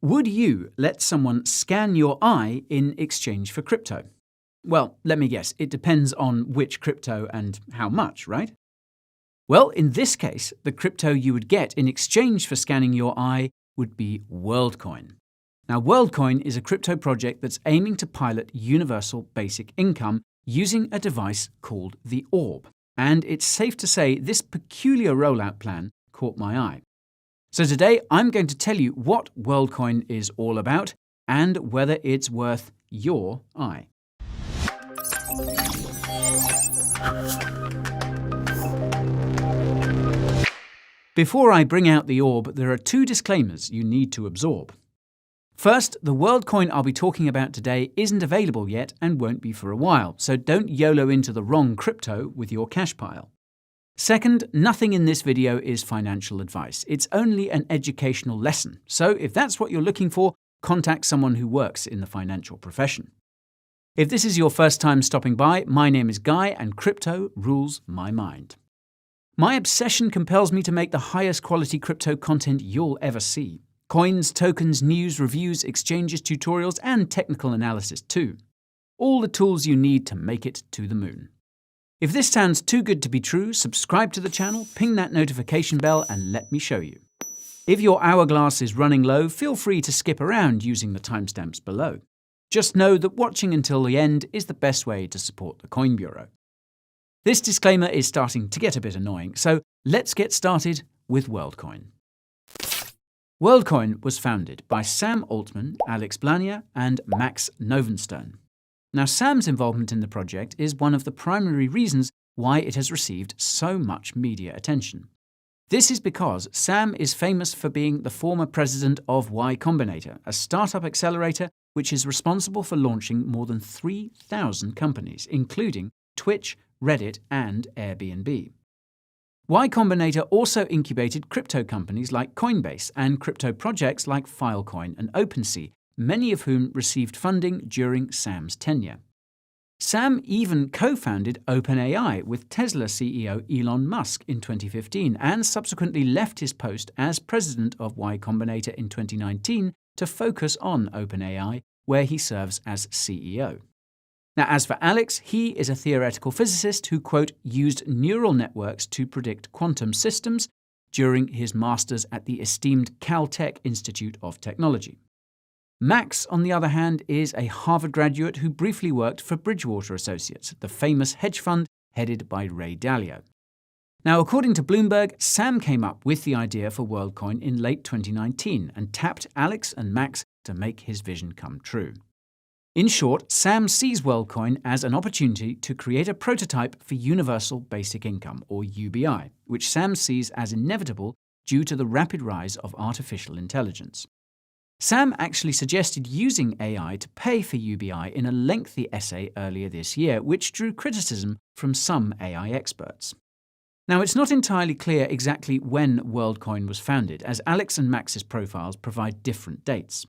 Would you let someone scan your eye in exchange for crypto? Well, let me guess, it depends on which crypto and how much, right? Well, in this case, the crypto you would get in exchange for scanning your eye would be Worldcoin. Now, Worldcoin is a crypto project that's aiming to pilot universal basic income using a device called the Orb. And it's safe to say this peculiar rollout plan caught my eye. So today, I'm going to tell you what Worldcoin is all about and whether it's worth your eye. Before I bring out the Orb, there are two disclaimers you need to absorb. First, the Worldcoin I'll be talking about today isn't available yet and won't be for a while, so don't YOLO into the wrong crypto with your cash pile. Second, nothing in this video is financial advice. It's only an educational lesson, so if that's what you're looking for, contact someone who works in the financial profession. If this is your first time stopping by, my name is Guy and crypto rules my mind. My obsession compels me to make the highest quality crypto content you'll ever see. Coins, tokens, news, reviews, exchanges, tutorials, and technical analysis too. All the tools you need to make it to the moon. If this sounds too good to be true, subscribe to the channel, ping that notification bell, and let me show you. If your hourglass is running low, feel free to skip around using the timestamps below. Just know that watching until the end is the best way to support the Coin Bureau. This disclaimer is starting to get a bit annoying, so let's get started with Worldcoin. Worldcoin was founded by Sam Altman, Alex Blania, and Max Novenstern. Now, Sam's involvement in the project is one of the primary reasons why it has received so much media attention. This is because Sam is famous for being the former president of Y Combinator, a startup accelerator which is responsible for launching more than 3,000 companies, including Twitch, Reddit, and Airbnb. Y Combinator also incubated crypto companies like Coinbase and crypto projects like Filecoin and OpenSea, many of whom received funding during Sam's tenure. Sam even co-founded OpenAI with Tesla CEO Elon Musk in 2015 and subsequently left his post as president of Y Combinator in 2019 to focus on OpenAI, where he serves as CEO. Now, as for Alex, he is a theoretical physicist who, quote, used neural networks to predict quantum systems during his master's at the esteemed Caltech Institute of Technology. Max, on the other hand, is a Harvard graduate who briefly worked for Bridgewater Associates, the famous hedge fund headed by Ray Dalio. Now, according to Bloomberg, Sam came up with the idea for Worldcoin in late 2019 and tapped Alex and Max to make his vision come true. In short, Sam sees Worldcoin as an opportunity to create a prototype for universal basic income, or UBI, which Sam sees as inevitable due to the rapid rise of artificial intelligence. Sam actually suggested using AI to pay for UBI in a lengthy essay earlier this year, which drew criticism from some AI experts. Now, it's not entirely clear exactly when Worldcoin was founded, as Alex and Max's profiles provide different dates.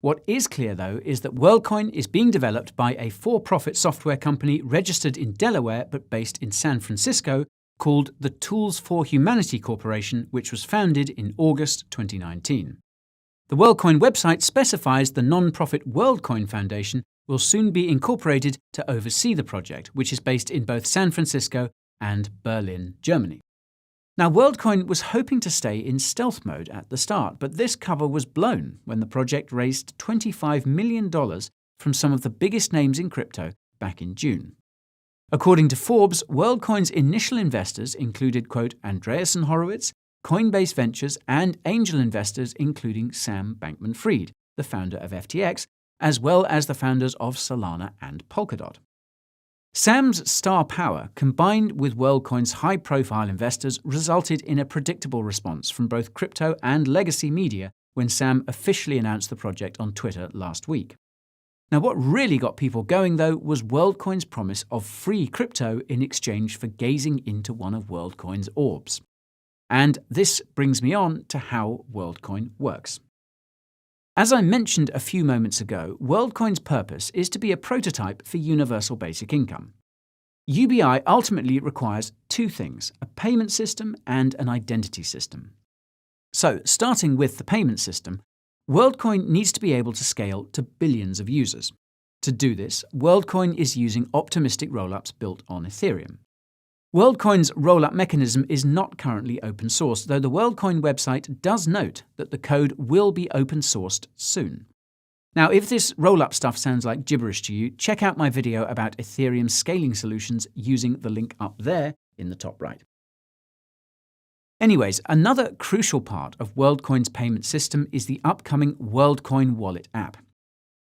What is clear, though, is that Worldcoin is being developed by a for-profit software company registered in Delaware but based in San Francisco called the Tools for Humanity Corporation, which was founded in August 2019. The Worldcoin website specifies the non-profit Worldcoin Foundation will soon be incorporated to oversee the project, which is based in both San Francisco and Berlin, Germany. Now, Worldcoin was hoping to stay in stealth mode at the start, but this cover was blown when the project raised $25 million from some of the biggest names in crypto back in June. According to Forbes, Worldcoin's initial investors included, quote, Andreessen Horowitz, Coinbase Ventures, and angel investors including Sam Bankman-Fried, the founder of FTX, as well as the founders of Solana and Polkadot. Sam's star power, combined with Worldcoin's high-profile investors, resulted in a predictable response from both crypto and legacy media when Sam officially announced the project on Twitter last week. Now, what really got people going, though, was Worldcoin's promise of free crypto in exchange for gazing into one of Worldcoin's orbs. And this brings me on to how Worldcoin works. As I mentioned a few moments ago, Worldcoin's purpose is to be a prototype for universal basic income. UBI ultimately requires two things: a payment system and an identity system. So, starting with the payment system, Worldcoin needs to be able to scale to billions of users. To do this, Worldcoin is using optimistic rollups built on Ethereum. Worldcoin's rollup mechanism is not currently open source, though the Worldcoin website does note that the code will be open sourced soon. Now, if this rollup stuff sounds like gibberish to you, check out my video about Ethereum scaling solutions using the link up there in the top right. Anyways, another crucial part of Worldcoin's payment system is the upcoming Worldcoin wallet app.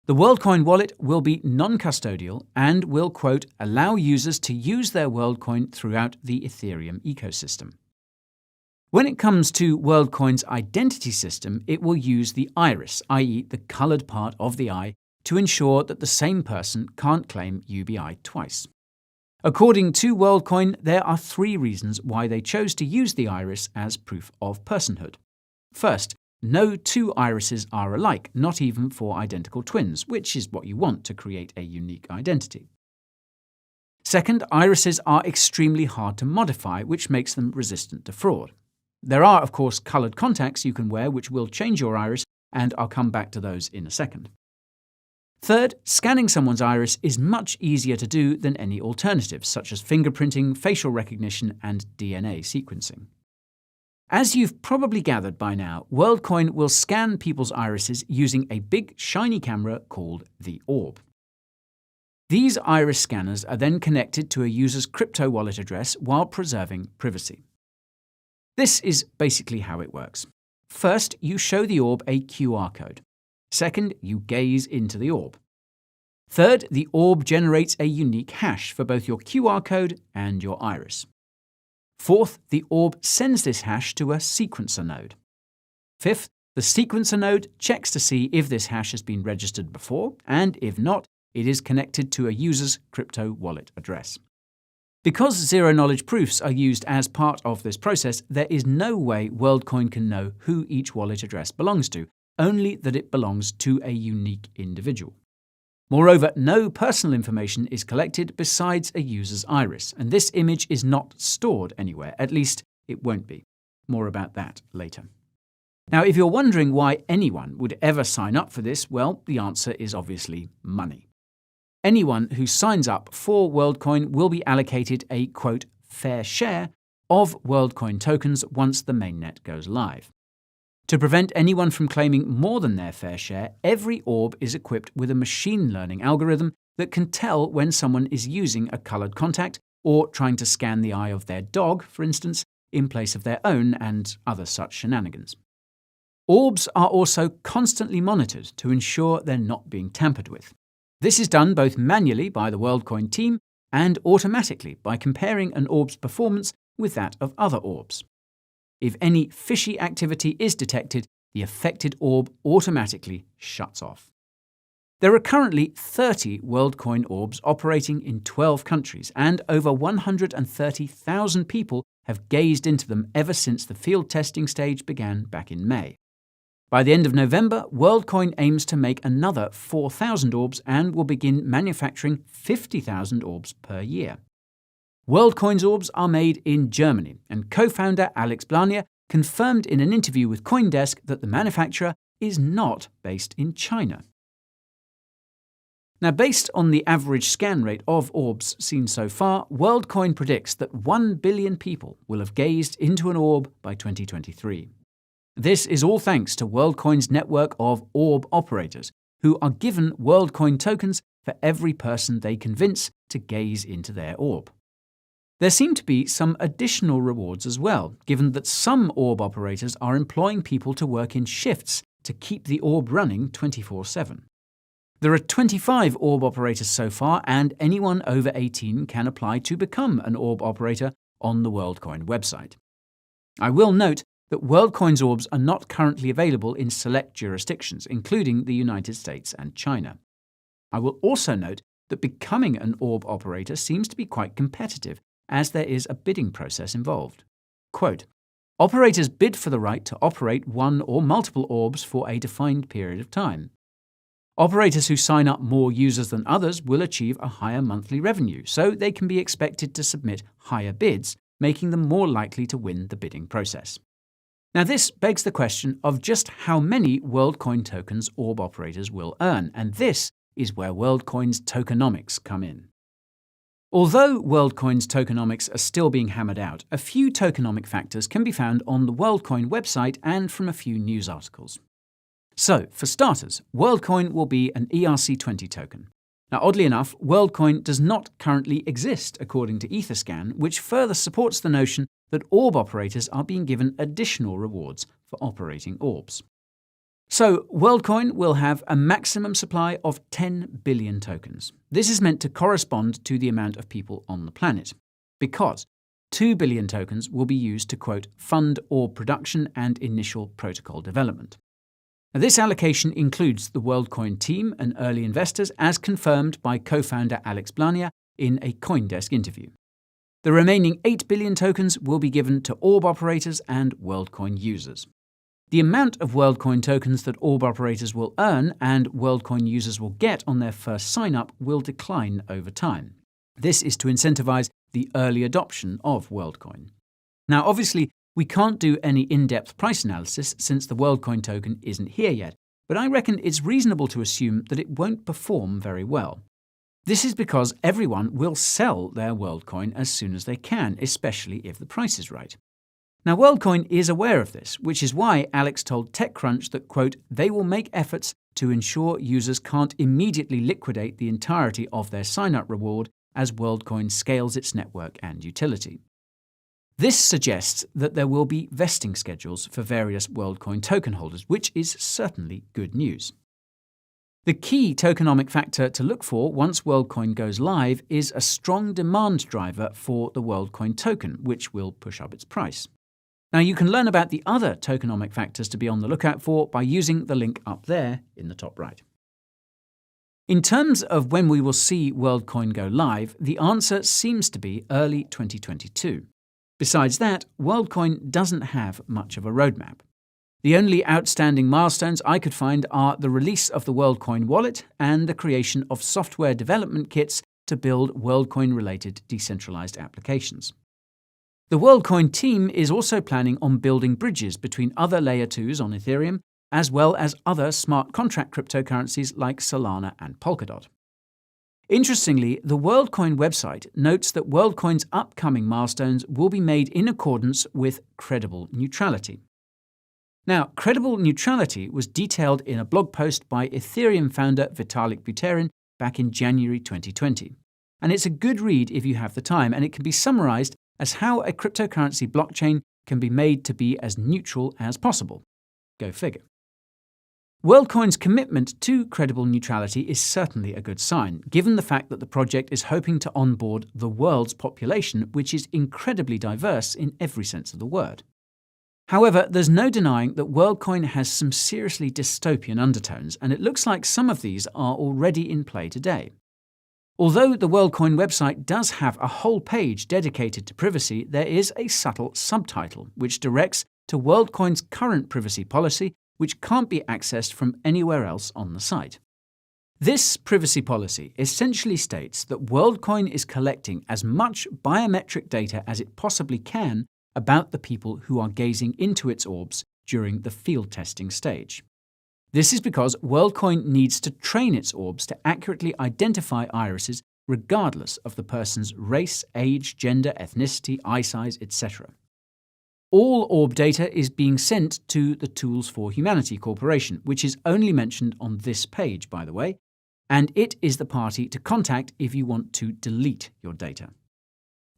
The Worldcoin wallet will be non-custodial and will, quote, allow users to use their Worldcoin throughout the Ethereum ecosystem. When it comes to Worldcoin's identity system, it will use the iris, i.e. the coloured part of the eye, to ensure that the same person can't claim UBI twice. According to Worldcoin, there are 3 reasons why they chose to use the iris as proof of personhood. First, no 2 irises are alike, not even for identical twins, which is what you want to create a unique identity. Second, irises are extremely hard to modify, which makes them resistant to fraud. There are, of course, coloured contacts you can wear which will change your iris, and I'll come back to those in a second. Third, scanning someone's iris is much easier to do than any alternatives, such as fingerprinting, facial recognition, and DNA sequencing. As you've probably gathered by now, Worldcoin will scan people's irises using a big, shiny camera called the Orb. These iris scanners are then connected to a user's crypto wallet address while preserving privacy. This is basically how it works. First, you show the orb a QR code. Second, you gaze into the orb. Third, the orb generates a unique hash for both your QR code and your iris. Fourth, the orb sends this hash to a sequencer node. Fifth, the sequencer node checks to see if this hash has been registered before, and if not, it is connected to a user's crypto wallet address. Because zero-knowledge proofs are used as part of this process, there is no way Worldcoin can know who each wallet address belongs to, only that it belongs to a unique individual. Moreover, no personal information is collected besides a user's iris, and this image is not stored anywhere, at least it won't be. More about that later. Now, if you're wondering why anyone would ever sign up for this, well, the answer is obviously money. Anyone who signs up for Worldcoin will be allocated a, quote, fair share of Worldcoin tokens once the mainnet goes live. To prevent anyone from claiming more than their fair share, every orb is equipped with a machine learning algorithm that can tell when someone is using a coloured contact or trying to scan the eye of their dog, for instance, in place of their own and other such shenanigans. Orbs are also constantly monitored to ensure they're not being tampered with. This is done both manually by the Worldcoin team and automatically by comparing an orb's performance with that of other orbs. If any fishy activity is detected, the affected orb automatically shuts off. There are currently 30 Worldcoin orbs operating in 12 countries, and over 130,000 people have gazed into them ever since the field testing stage began back in May. By the end of November, Worldcoin aims to make another 4,000 orbs and will begin manufacturing 50,000 orbs per year. Worldcoin's orbs are made in Germany, and co-founder Alex Blania confirmed in an interview with CoinDesk that the manufacturer is not based in China. Now, based on the average scan rate of orbs seen so far, Worldcoin predicts that 1 billion people will have gazed into an orb by 2023. This is all thanks to Worldcoin's network of orb operators, who are given Worldcoin tokens for every person they convince to gaze into their orb. There seem to be some additional rewards as well, given that some orb operators are employing people to work in shifts to keep the orb running 24/7. There are 25 orb operators so far, and anyone over 18 can apply to become an orb operator on the Worldcoin website. I will note that Worldcoin's orbs are not currently available in select jurisdictions, including the United States and China. I will also note that becoming an orb operator seems to be quite competitive, as there is a bidding process involved. Quote, operators bid for the right to operate one or multiple orbs for a defined period of time. Operators who sign up more users than others will achieve a higher monthly revenue, so they can be expected to submit higher bids, making them more likely to win the bidding process. Now this begs the question of just how many Worldcoin tokens orb operators will earn, and this is where Worldcoin's tokenomics come in. Although Worldcoin's tokenomics are still being hammered out, a few tokenomic factors can be found on the Worldcoin website and from a few news articles. So, for starters, Worldcoin will be an ERC20 token. Now, oddly enough, Worldcoin does not currently exist according to Etherscan, which further supports the notion that orb operators are being given additional rewards for operating orbs. So, Worldcoin will have a maximum supply of 10 billion tokens. This is meant to correspond to the amount of people on the planet, because 2 billion tokens will be used to, quote, fund orb production and initial protocol development. Now, this allocation includes the Worldcoin team and early investors, as confirmed by co-founder Alex Blania in a CoinDesk interview. The remaining 8 billion tokens will be given to orb operators and Worldcoin users. The amount of Worldcoin tokens that orb operators will earn and Worldcoin users will get on their first sign-up will decline over time. This is to incentivize the early adoption of Worldcoin. Now, obviously, we can't do any in-depth price analysis since the Worldcoin token isn't here yet, but I reckon it's reasonable to assume that it won't perform very well. This is because everyone will sell their Worldcoin as soon as they can, especially if the price is right. Now, Worldcoin is aware of this, which is why Alex told TechCrunch that, quote, they will make efforts to ensure users can't immediately liquidate the entirety of their sign-up reward as Worldcoin scales its network and utility. This suggests that there will be vesting schedules for various Worldcoin token holders, which is certainly good news. The key tokenomic factor to look for once Worldcoin goes live is a strong demand driver for the Worldcoin token, which will push up its price. Now, you can learn about the other tokenomic factors to be on the lookout for by using the link up there in the top right. In terms of when we will see Worldcoin go live, the answer seems to be early 2022. Besides that, Worldcoin doesn't have much of a roadmap. The only outstanding milestones I could find are the release of the Worldcoin wallet and the creation of software development kits to build Worldcoin-related decentralized applications. The Worldcoin team is also planning on building bridges between other Layer 2s on Ethereum, as well as other smart contract cryptocurrencies like Solana and Polkadot. Interestingly, the Worldcoin website notes that Worldcoin's upcoming milestones will be made in accordance with credible neutrality. Now, credible neutrality was detailed in a blog post by Ethereum founder Vitalik Buterin back in January 2020. And it's a good read if you have the time, and it can be summarized as how a cryptocurrency blockchain can be made to be as neutral as possible. Go figure. Worldcoin's commitment to credible neutrality is certainly a good sign, given the fact that the project is hoping to onboard the world's population, which is incredibly diverse in every sense of the word. However, there's no denying that Worldcoin has some seriously dystopian undertones, and it looks like some of these are already in play today. Although the Worldcoin website does have a whole page dedicated to privacy, there is a subtle subtitle which directs to Worldcoin's current privacy policy, which can't be accessed from anywhere else on the site. This privacy policy essentially states that Worldcoin is collecting as much biometric data as it possibly can about the people who are gazing into its orbs during the field testing stage. This is because Worldcoin needs to train its orbs to accurately identify irises regardless of the person's race, age, gender, ethnicity, eye size, etc. All orb data is being sent to the Tools for Humanity Corporation, which is only mentioned on this page, by the way, and it is the party to contact if you want to delete your data.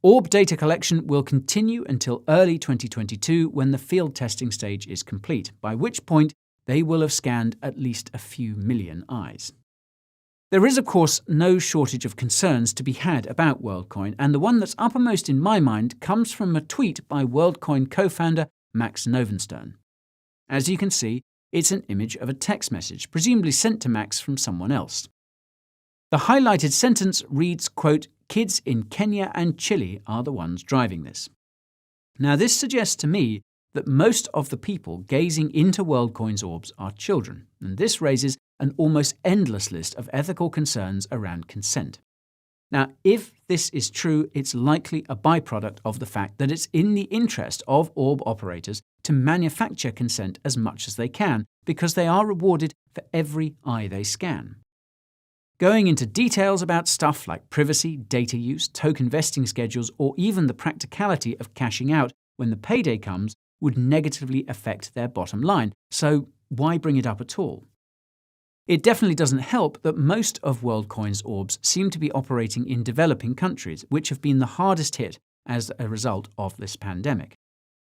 Orb data collection will continue until early 2022 when the field testing stage is complete, by which point they will have scanned at least a few million eyes. There is, of course, no shortage of concerns to be had about Worldcoin, and the one that's uppermost in my mind comes from a tweet by Worldcoin co-founder Max Novenstern. As you can see, it's an image of a text message, presumably sent to Max from someone else. The highlighted sentence reads, quote, "Kids in Kenya and Chile are the ones driving this." Now, this suggests to me that most of the people gazing into Worldcoin's orbs are children, and this raises an almost endless list of ethical concerns around consent. Now, if this is true, it's likely a byproduct of the fact that it's in the interest of orb operators to manufacture consent as much as they can, because they are rewarded for every eye they scan. Going into details about stuff like privacy, data use, token vesting schedules, or even the practicality of cashing out when the payday comes would negatively affect their bottom line, so why bring it up at all? It definitely doesn't help that most of Worldcoin's orbs seem to be operating in developing countries, which have been the hardest hit as a result of this pandemic.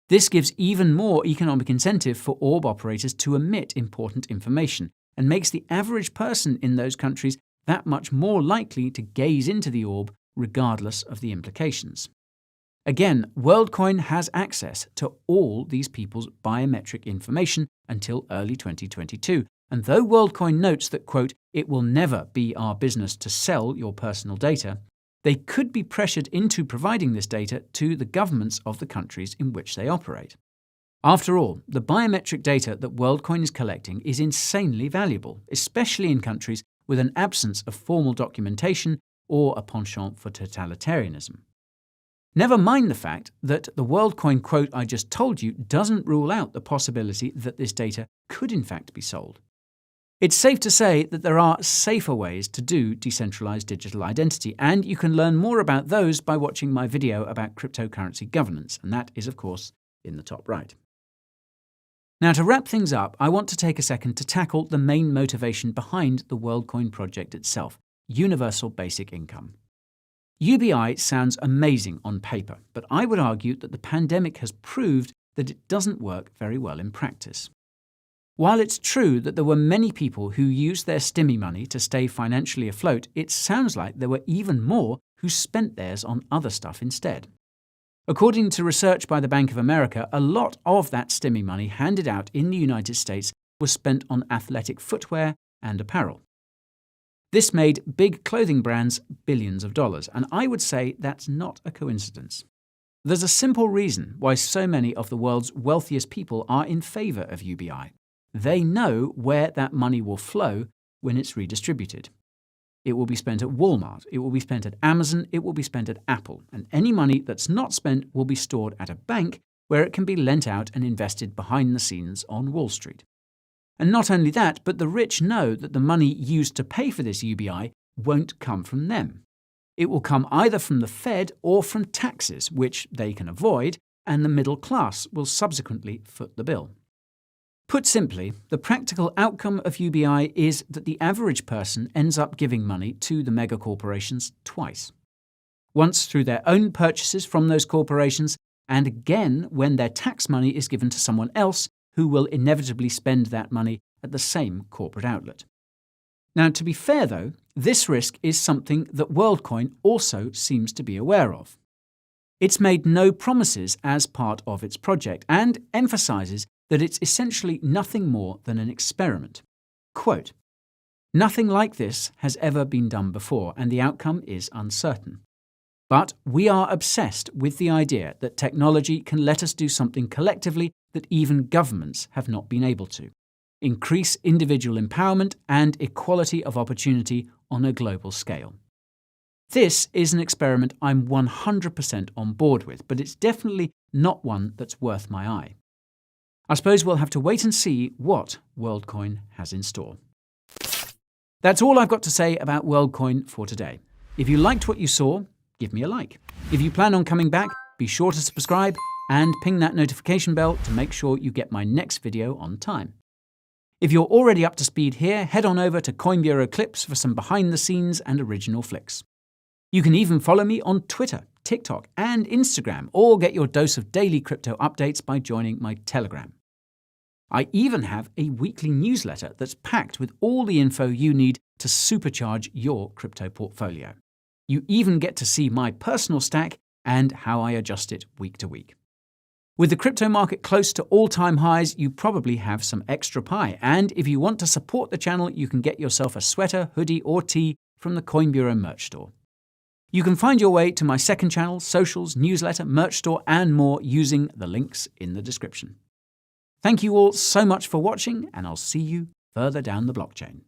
This gives even more economic incentive for orb operators to omit important information, and makes the average person in those countries that much more likely to gaze into the orb regardless of the implications. Again, Worldcoin has access to all these people's biometric information until early 2022, and though Worldcoin notes that, quote, "it will never be our business to sell your personal data," they could be pressured into providing this data to the governments of the countries in which they operate. After all, the biometric data that Worldcoin is collecting is insanely valuable, especially in countries with an absence of formal documentation or a penchant for totalitarianism. Never mind the fact that the Worldcoin quote I just told you doesn't rule out the possibility that this data could in fact be sold. It's safe to say that there are safer ways to do decentralized digital identity, and you can learn more about those by watching my video about cryptocurrency governance, and that is, of course, in the top right. Now, to wrap things up, I want to take a second to tackle the main motivation behind the Worldcoin project itself: universal basic income. UBI sounds amazing on paper, but I would argue that the pandemic has proved that it doesn't work very well in practice. While it's true that there were many people who used their stimmy money to stay financially afloat, it sounds like there were even more who spent theirs on other stuff instead. According to research by the Bank of America, a lot of that stimmy money handed out in the United States was spent on athletic footwear and apparel. This made big clothing brands billions of dollars, and I would say that's not a coincidence. There's a simple reason why so many of the world's wealthiest people are in favor of UBI. They know where that money will flow when it's redistributed. It will be spent at Walmart, it will be spent at Amazon, it will be spent at Apple, and any money that's not spent will be stored at a bank where it can be lent out and invested behind the scenes on Wall Street. And not only that, but the rich know that the money used to pay for this UBI won't come from them. It will come either from the Fed or from taxes, which they can avoid, and the middle class will subsequently foot the bill. Put simply, the practical outcome of UBI is that the average person ends up giving money to the mega corporations twice. Once through their own purchases from those corporations, and again when their tax money is given to someone else who will inevitably spend that money at the same corporate outlet. Now, to be fair though, this risk is something that Worldcoin also seems to be aware of. It's made no promises as part of its project and emphasizes that it's essentially nothing more than an experiment. Quote, "Nothing like this has ever been done before, and the outcome is uncertain. But we are obsessed with the idea that technology can let us do something collectively that even governments have not been able to: increase individual empowerment and equality of opportunity on a global scale. This is an experiment I'm 100% on board with, but it's definitely not one that's worth my eye. I suppose we'll have to wait and see what Worldcoin has in store." That's all I've got to say about Worldcoin for today. If you liked what you saw, give me a like. If you plan on coming back, be sure to subscribe and ping that notification bell to make sure you get my next video on time. If you're already up to speed here, head on over to Coin Bureau Clips for some behind the scenes and original flicks. You can even follow me on Twitter, TikTok, and Instagram, or get your dose of daily crypto updates by joining my Telegram. I even have a weekly newsletter that's packed with all the info you need to supercharge your crypto portfolio. You even get to see my personal stack and how I adjust it week to week. With the crypto market close to all-time highs, you probably have some extra pie, and if you want to support the channel, you can get yourself a sweater, hoodie, or tee from the Coin Bureau merch store. You can find your way to my second channel, socials, newsletter, merch store, and more using the links in the description. Thank you all so much for watching, and I'll see you further down the blockchain.